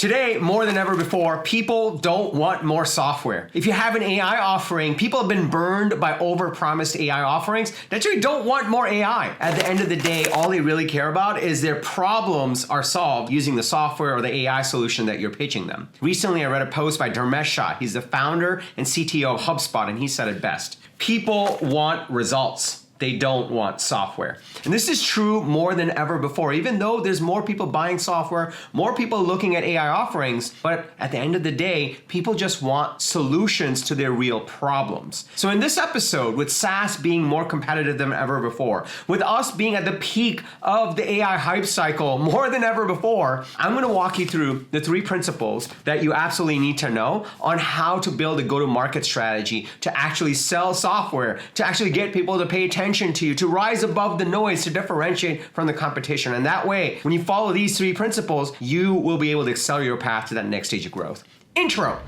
Today, more than ever before, people don't want more software. If you have an AI offering, people have been burned by overpromised AI offerings. They actually don't want more AI. At the end of the day, all they really care about is their problems are solved using the software or the AI solution that you're pitching them. Recently, I read a post by Dharmesh Shah. He's the founder and CTO of HubSpot, and he said it best. People want results. They don't want software. And this is true more than ever before, even though there's more people buying software, more people looking at AI offerings, but at the end of the day, people just want solutions to their real problems. So in this episode, with SaaS being more competitive than ever before, with us being at the peak of the AI hype cycle more than ever before, I'm gonna walk you through the 3 principles that you absolutely need to know on how to build a go-to-market strategy to actually sell software, to actually get people to pay attention to you, to rise above the noise, to differentiate from the competition. And that way, when you follow these 3 principles, you will be able to accelerate your path to that next stage of growth. Intro.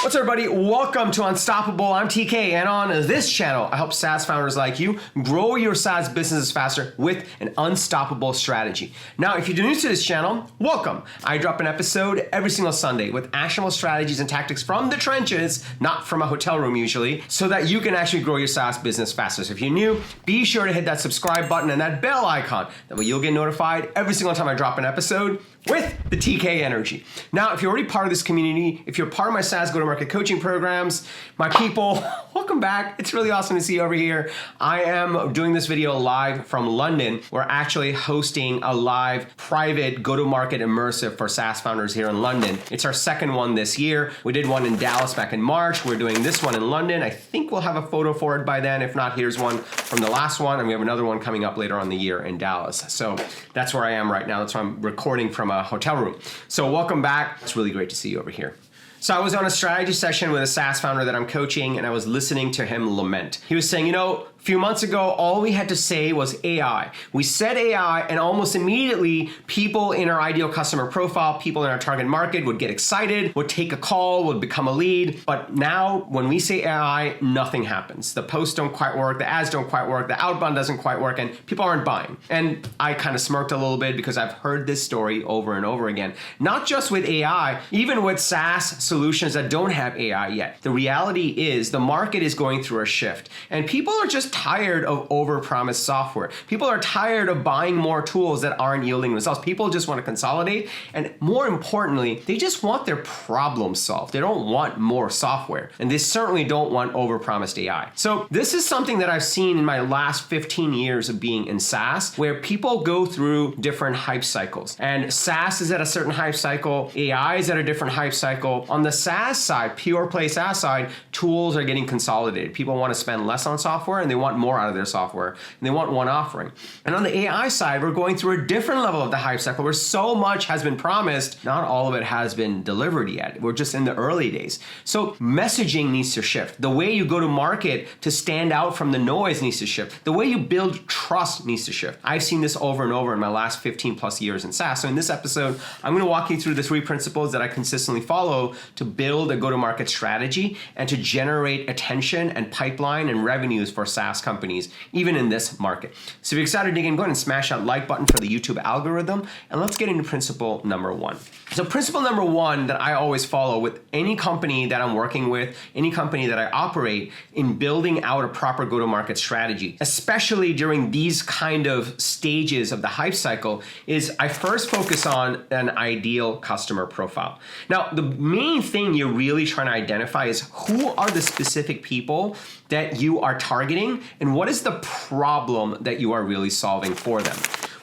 What's up, everybody? Welcome to Unstoppable. I'm TK, and on this channel, I help SaaS founders like you grow your SaaS businesses faster with an unstoppable strategy. Now, if you're new to this channel, welcome. I drop an episode every single Sunday with actionable strategies and tactics from the trenches, not from a hotel room usually, so that you can actually grow your SaaS business faster. So if you're new, be sure to hit that subscribe button and that bell icon. That way you'll get notified every single time I drop an episode with the TK energy. Now, if you're already part of this community, if you're part of my SaaS go-to-market coaching programs, my people, welcome back. It's really awesome to see you over here. I am doing this video live from London. We're actually hosting a live private go-to-market immersive for SaaS founders here in London. It's our second one this year. We did one in Dallas back in March. We're doing this one in London. I think we'll have a photo for it by then. If not, here's one from the last one, and we have another one coming up later on the year in Dallas. So that's where I am right now. That's why I'm recording from a hotel room. So welcome back. It's really great to see you over here. So I was on a strategy session with a SaaS founder that I'm coaching, and I was listening to him lament. He was saying, a few months ago, all we had to say was AI. We said AI, and almost immediately, people in our ideal customer profile, people in our target market would get excited, would take a call, would become a lead. But now, when we say AI, nothing happens. The posts don't quite work, the ads don't quite work, the outbound doesn't quite work, and people aren't buying. And I kind of smirked a little bit because I've heard this story over and over again. Not just with AI, even with SaaS solutions that don't have AI yet. The reality is the market is going through a shift, and people are just tired of overpromised software. People are tired of buying more tools that aren't yielding results. People just want to consolidate, and more importantly, they just want their problem solved. They don't want more software, and they certainly don't want overpromised AI. So this is something that I've seen in my last 15 years of being in SaaS, where people go through different hype cycles, and SaaS is at a certain hype cycle, AI is at a different hype cycle. On the SaaS side, pure play SaaS side, tools are getting consolidated. People want to spend less on software, and they want more out of their software, and they want one offering. And on the AI side, we're going through a different level of the hype cycle where so much has been promised, not all of it has been delivered yet. We're just in the early days. So messaging needs to shift. The way you go to market to stand out from the noise needs to shift. The way you build trust needs to shift. I've seen this over and over in my last 15 plus years in SaaS. So in this episode, I'm going to walk you through the 3 principles that I consistently follow to build a go-to-market strategy and to generate attention and pipeline and revenues for SaaS companies, even in this market. So if you're excited to dig in, go ahead and smash that like button for the YouTube algorithm, and let's get into principle number 1. So principle number 1 that I always follow with any company that I'm working with, any company that I operate in building out a proper go-to-market strategy, especially during these kind of stages of the hype cycle, is I first focus on an ideal customer profile. Now, the main thing you're really trying to identify is who are the specific people that you are targeting, and what is the problem that you are really solving for them.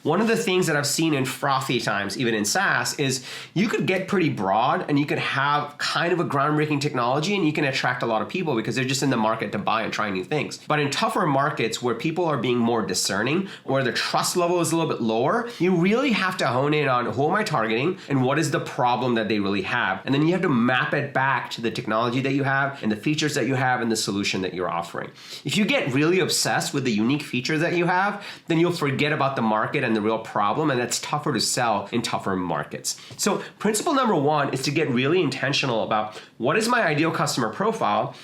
One of the things that I've seen in frothy times, even in SaaS, is you could get pretty broad and you could have kind of a groundbreaking technology and you can attract a lot of people because they're just in the market to buy and try new things. But in tougher markets where people are being more discerning, where the trust level is a little bit lower, you really have to hone in on who am I targeting and what is the problem that they really have. And then you have to map it back to the technology that you have and the features that you have and the solution that you're offering. If you get really obsessed with the unique features that you have, then you'll forget about the market and the real problem, and that's tougher to sell in tougher markets. So principle number 1 is to get really intentional about what is my ideal customer profile,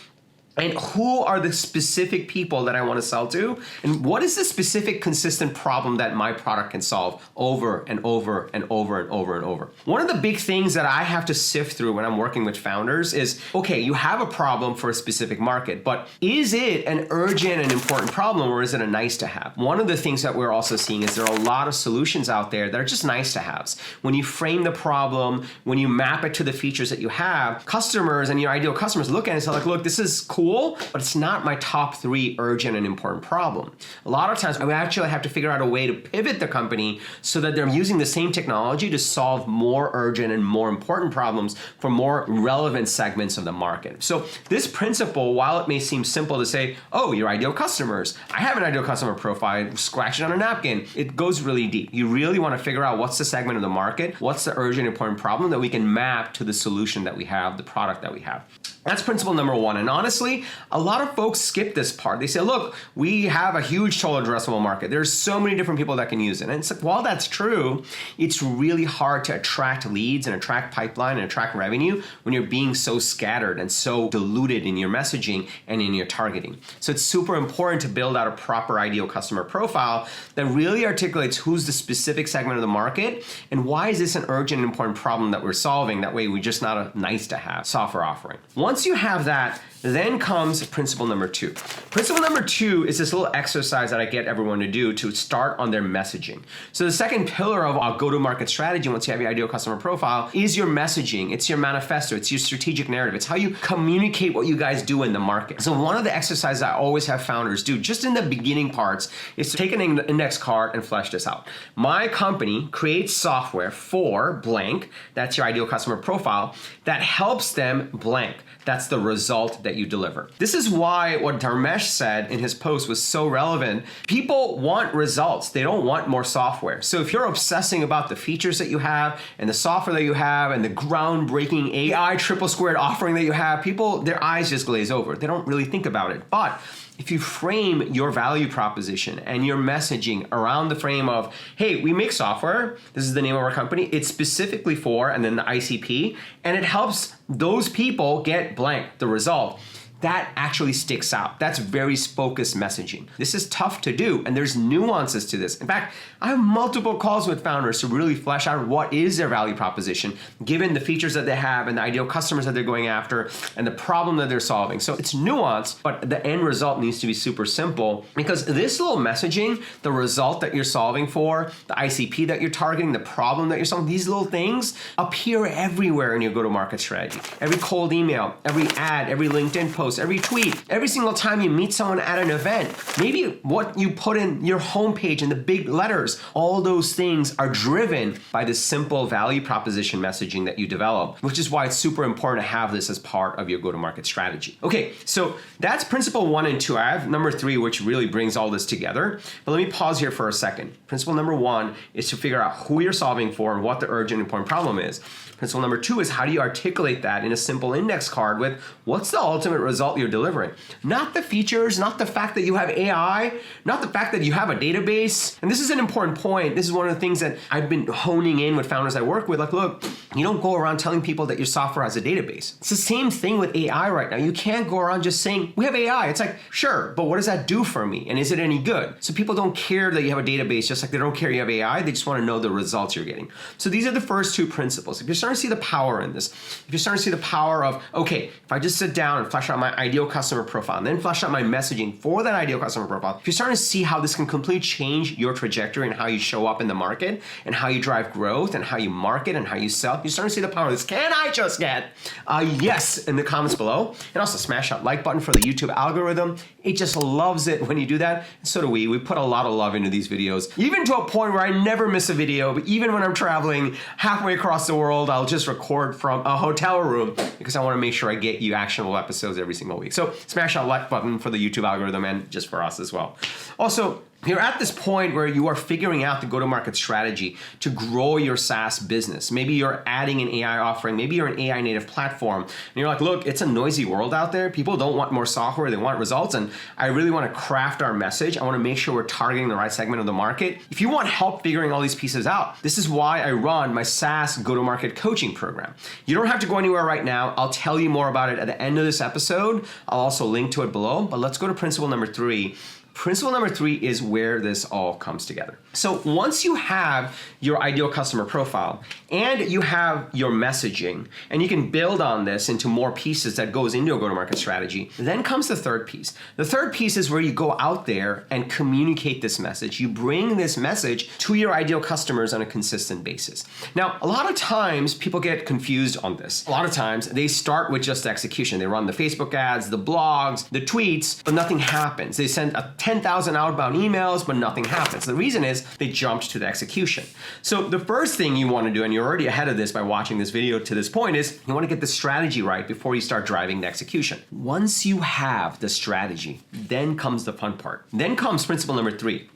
And who are the specific people that I want to sell to? And what is the specific consistent problem that my product can solve over and over and over and over and over? One of the big things that I have to sift through when I'm working with founders is, okay, you have a problem for a specific market, but is it an urgent and important problem, or is it a nice to have? One of the things that we're also seeing is there are a lot of solutions out there that are just nice to haves. When you frame the problem, when you map it to the features that you have, customers and your ideal customers look at it and say like, look, this is cool, but it's not my top 3 urgent and important problem. A lot of times I would actually have to figure out a way to pivot the company so that they're using the same technology to solve more urgent and more important problems for more relevant segments of the market. So this principle, while it may seem simple to say, oh, your ideal customers, I have an ideal customer profile, scratch it on a napkin, it goes really deep. You really want to figure out what's the segment of the market, what's the urgent important problem that we can map to the solution that we have, the product that we have. That's principle number 1. And honestly, a lot of folks skip this part. They say, look, we have a huge total addressable market. There's so many different people that can use it. And it's like, while that's true, it's really hard to attract leads and attract pipeline and attract revenue when you're being so scattered and so diluted in your messaging and in your targeting. So it's super important to build out a proper ideal customer profile that really articulates who's the specific segment of the market and why is this an urgent and important problem that we're solving. That way we're just not a nice to have software offering. Once you have that, then comes principle number 2. Principle number 2 is this little exercise that I get everyone to do to start on their messaging. So the second pillar of our go-to-market strategy, once you have your ideal customer profile, is your messaging. It's your manifesto. It's your strategic narrative. It's how you communicate what you guys do in the market. So one of the exercises I always have founders do, just in the beginning parts, is to take an index card and flesh this out. My company creates software for blank, that's your ideal customer profile, that helps them blank. That's the result that you deliver. This is why what Dharmesh said in his post was so relevant. People want results. They don't want more software. So if you're obsessing about the features that you have and the software that you have and the groundbreaking AI triple squared offering that you have, people, their eyes just glaze over. They don't really think about it. But if you frame your value proposition and your messaging around the frame of, hey, we make software, this is the name of our company, it's specifically for, and then the ICP, and it helps those people get blank, the result. That actually sticks out. That's very focused messaging. This is tough to do, and there's nuances to this. In fact, I have multiple calls with founders to really flesh out what is their value proposition, given the features that they have and the ideal customers that they're going after and the problem that they're solving. So it's nuanced, but the end result needs to be super simple, because this little messaging, the result that you're solving for, the ICP that you're targeting, the problem that you're solving, these little things appear everywhere in your go-to-market strategy. Every cold email, every ad, every LinkedIn post, every tweet, every single time you meet someone at an event, maybe what you put in your homepage in the big letters, all those things are driven by the simple value proposition messaging that you develop, which is why it's super important to have this as part of your go-to-market strategy. Okay, so that's principle 1 and 2. I have number 3, which really brings all this together. But let me pause here for a second. Principle number 1 is to figure out who you're solving for and what the urgent important problem is. Principle number 2 is how do you articulate that in a simple index card with what's the ultimate result you're delivering? Not the features, not the fact that you have AI, not the fact that you have a database. And this is an important point. This is one of the things that I've been honing in with founders I work with. Like, look, you don't go around telling people that your software has a database. It's the same thing with AI right now. You can't go around just saying, we have AI. It's like, sure, but what does that do for me? And is it any good? So people don't care that you have a database, just like they don't care you have AI. They just want to know the results you're getting. So these are the first 2 principles. If you're starting to see the power in this, if you're starting to see the power of, okay, if I just sit down and flesh out my ideal customer profile and then flesh out my messaging for that ideal customer profile, if you're starting to see how this can completely change your trajectory and how you show up in the market and how you drive growth and how you market and how you sell, you're starting to see the power of this. Can I just get a yes in the comments below? And also smash that like button for the YouTube algorithm. It just loves it when you do that. And so do we. We put a lot of love into these videos, even to a point where I never miss a video. But even when I'm traveling halfway across the world, I'll just record from a hotel room because I want to make sure I get you actionable episodes every single week. So smash that like button for the YouTube algorithm and just for us as well. Also, You're at this point where you are figuring out the go-to-market strategy to grow your SaaS business. Maybe you're adding an AI offering. Maybe you're an AI native platform. And you're like, look, it's a noisy world out there. People don't want more software. They want results. And I really want to craft our message. I want to make sure we're targeting the right segment of the market. If you want help figuring all these pieces out, this is why I run my SaaS go-to-market coaching program. You don't have to go anywhere right now. I'll tell you more about it at the end of this episode. I'll also link to it below. But let's go to principle number 3. Principle number 3 is where this all comes together. So once you have your ideal customer profile and you have your messaging, and you can build on this into more pieces that goes into a go-to-market strategy, then comes the third piece. The third piece is where you go out there and communicate this message. You bring this message to your ideal customers on a consistent basis. Now, a lot of times people get confused on this. A lot of times they start with just execution. They run the Facebook ads, the blogs, the tweets, but nothing happens. They send 10,000 outbound emails, but nothing happens. The reason is they jumped to the execution. So the first thing you want to do, and you're already ahead of this by watching this video to this point, is you want to get the strategy right before you start driving the execution. Once you have the strategy, then comes the fun part. Then comes principle number 3.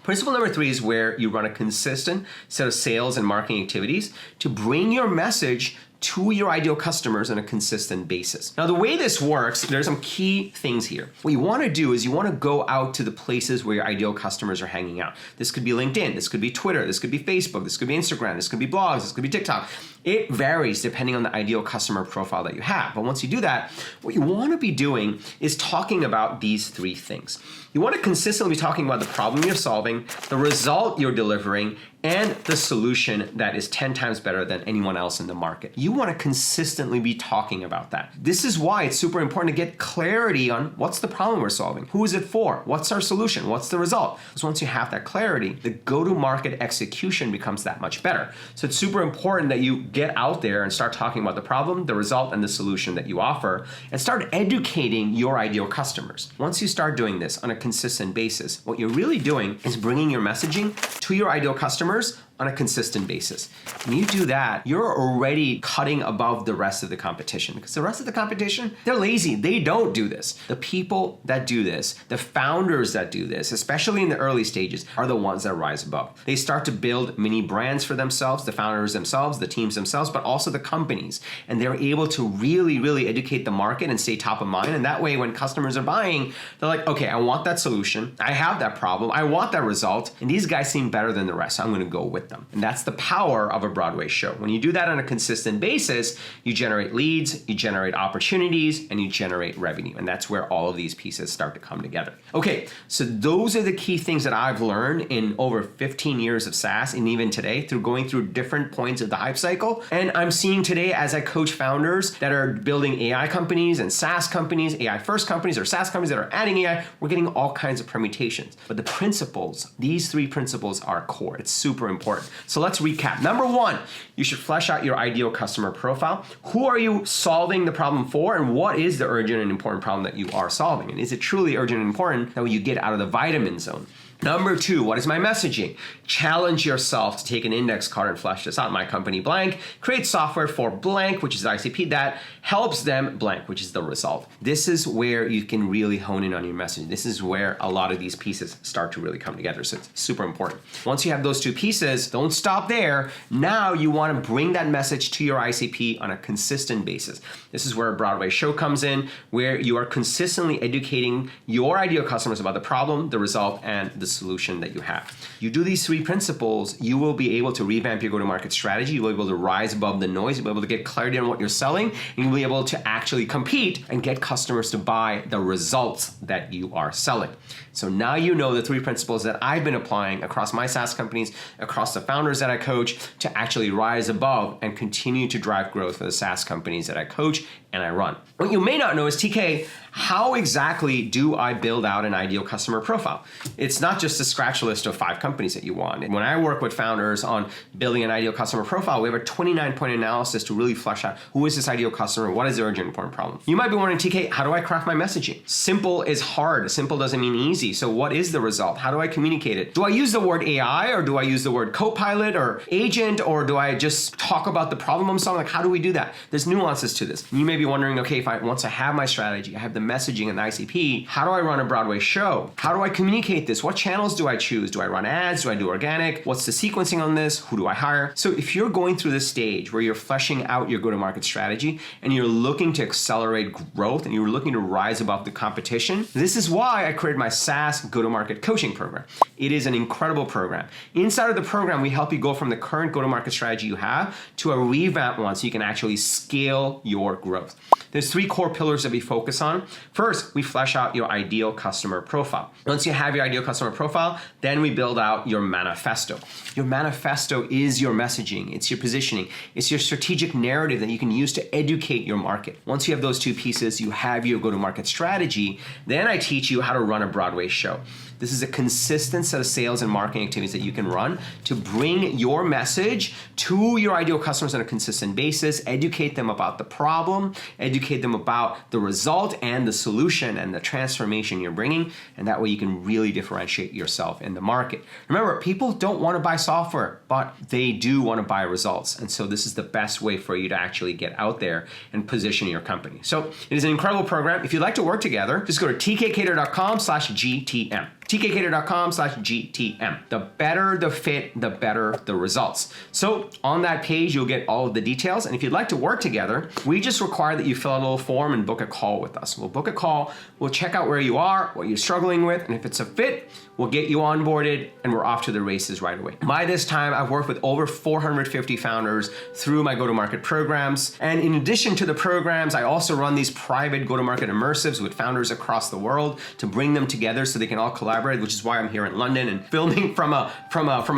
Principle number 3 is where you run a consistent set of sales and marketing activities to bring your message to your ideal customers on a consistent basis. Now, the way this works, there's some key things here. What you want to do is you want to go out to the places where your ideal customers are hanging out. This could be LinkedIn, this could be Twitter, this could be Facebook, this could be Instagram, this could be blogs, this could be TikTok. It varies depending on the ideal customer profile that you have. But once you do that, what you want to be doing is talking about these 3 things. You want to consistently be talking about the problem you're solving, the result you're delivering, and the solution that is 10 times better than anyone else in the market. You want to consistently be talking about that. This is why it's super important to get clarity on what's the problem we're solving, who is it for, what's our solution, what's the result. Because once you have that clarity, the go-to-market execution becomes that much better. So it's super important that you get out there and start talking about the problem, the result, and the solution that you offer, and start educating your ideal customers. Once you start doing this on a consistent basis, what you're really doing is bringing your messaging to your ideal customers on a consistent basis. When you do that, you're already cutting above the rest of the competition, because the rest of the competition, they're lazy. They don't do this. The people that do this, the founders that do this, especially in the early stages, are the ones that rise above. They start to build mini brands for themselves, the founders themselves, the teams themselves, but also the companies. And they're able to really, really educate the market and stay top of mind. And that way, when customers are buying, they're like, okay, I want that solution. I have that problem. I want that result. And these guys seem better than the rest. So I'm going to go with them. And that's the power of a Broadway show. When you do that on a consistent basis, you generate leads, you generate opportunities, and you generate revenue. And that's where all of these pieces start to come together. Okay, so those are the key things that I've learned in over 15 years of SaaS, and even today through going through different points of the hype cycle. And I'm seeing today as I coach founders that are building AI companies and SaaS companies, AI first companies or SaaS companies that are adding AI, we're getting all kinds of permutations. But the principles, these 3 principles are core. It's super important. So let's recap. Number 1, you should flesh out your ideal customer profile. Who are you solving the problem for, and what is the urgent and important problem that you are solving? And is it truly urgent and important that when you get out of the vitamin zone? Number 2, what is my messaging? Challenge yourself to take an index card and flesh this out. My company blank creates software for blank, which is the ICP, that helps them blank, which is the result. This is where you can really hone in on your message. This is where a lot of these pieces start to really come together. So it's super important. Once you have those 2 pieces, don't stop there. Now you want to bring that message to your ICP on a consistent basis. This is where a Broadway show comes in, where you are consistently educating your ideal customers about the problem, the result, and the solution that you have. You do these 3 principles, you will be able to revamp your go-to-market strategy. You will be able to rise above the noise. You'll be able to get clarity on what you're selling, and you'll be able to actually compete and get customers to buy the results that you are selling. So now you know the 3 principles that I've been applying across my SaaS companies, across the founders that I coach, to actually rise above and continue to drive growth for the SaaS companies that I coach and I run. What you may not know is, TK, how exactly do I build out an ideal customer profile? It's not just a scratch list of 5 companies that you want. And when I work with founders on building an ideal customer profile, we have a 29-point analysis to really flesh out who is this ideal customer, what is their urgent important problem. You might be wondering, TK, how do I craft my messaging? Simple is hard. Simple doesn't mean easy. So what is the result? How do I communicate it? Do I use the word AI, or do I use the word co-pilot or agent, or do I just talk about the problem I'm solving? Like, how do we do that? There's nuances to this. You may be be wondering, okay, once I have my strategy, I have the messaging and the ICP, how do I run a Broadway show? How do I communicate this? What channels do I choose? Do I run ads? Do I do organic? What's the sequencing on this? Who do I hire? So if you're going through this stage where you're fleshing out your go-to-market strategy and you're looking to accelerate growth and you're looking to rise above the competition, this is why I created my SaaS go-to-market coaching program. It is an incredible program. Inside of the program, we help you go from the current go-to-market strategy you have to a revamped one so you can actually scale your growth. There's 3 core pillars that we focus on. First, we flesh out your ideal customer profile. Once you have your ideal customer profile, then we build out your manifesto. Your manifesto is your messaging, it's your positioning, it's your strategic narrative that you can use to educate your market. Once you have those 2 pieces, you have your go-to-market strategy. Then I teach you how to run a Broadway show. This is a consistent set of sales and marketing activities that you can run to bring your message to your ideal customers on a consistent basis, educate them about the problem, educate them about the result and the solution and the transformation you're bringing, and that way you can really differentiate yourself in the market. Remember, people don't want to buy software, but they do want to buy results, and so this is the best way for you to actually get out there and position your company. So it is an incredible program. If you'd like to work together, just go to tkkader.com/GTM. tkkader.com/GTM. The better the fit, the better the results. So on that page, you'll get all of the details. And if you'd like to work together, we just require that you fill out a little form and book a call with us. We'll book a call, we'll check out where you are, what you're struggling with, and if it's a fit, we'll get you onboarded and we're off to the races right away. By this time, I've worked with over 450 founders through my go-to-market programs. And in addition to the programs, I also run these private go-to-market immersives with founders across the world to bring them together so they can all collaborate, which is why I'm here in London and filming from a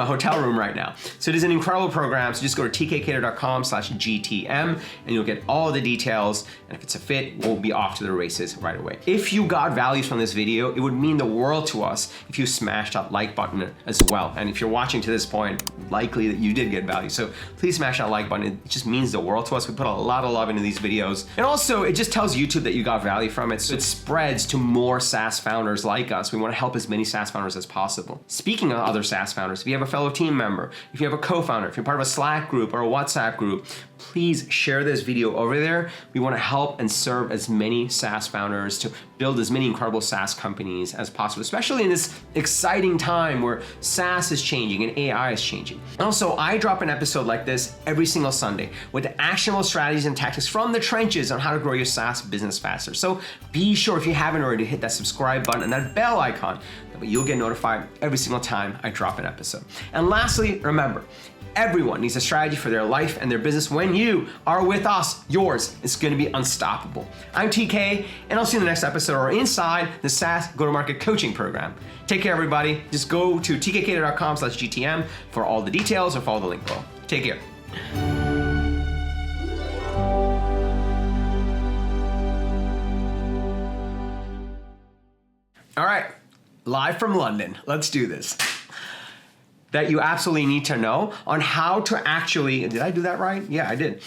hotel room right now. So it is an incredible program. So just go to tkkader.com/GTM and you'll get all of the details. And if it's a fit, we'll be off to the races right away. If you got value from this video, it would mean the world to us if you smash that like button as well. And if you're watching to this point, likely that you did get value. So please smash that like button. It just means the world to us. We put a lot of love into these videos. And also it just tells YouTube that you got value from it. So it spreads to more SaaS founders like us. We want to help as many SaaS founders as possible. Speaking of other SaaS founders, if you have a fellow team member, if you have a co-founder, if you're part of a Slack group or a WhatsApp group, please share this video over there. We want to help and serve as many SaaS founders to build as many incredible SaaS companies as possible, especially in this exciting time where SaaS is changing and AI is changing. Also, I drop an episode like this every single Sunday with actionable strategies and tactics from the trenches on how to grow your SaaS business faster. So be sure, if you haven't already, to hit that subscribe button and that bell icon, but you'll get notified every single time I drop an episode. And lastly, remember, everyone needs a strategy for their life and their business. When you are with us, yours is going to be unstoppable. I'm TK, and I'll see you in the next episode or inside the SaaS Go-to-Market Coaching Program. Take care, everybody. Just go to tkkader.com/GTM for all the details or follow the link below. Take care. All right, live from London. Let's do this. That you absolutely need to know on how to actually, did I do that right? Yeah, I did.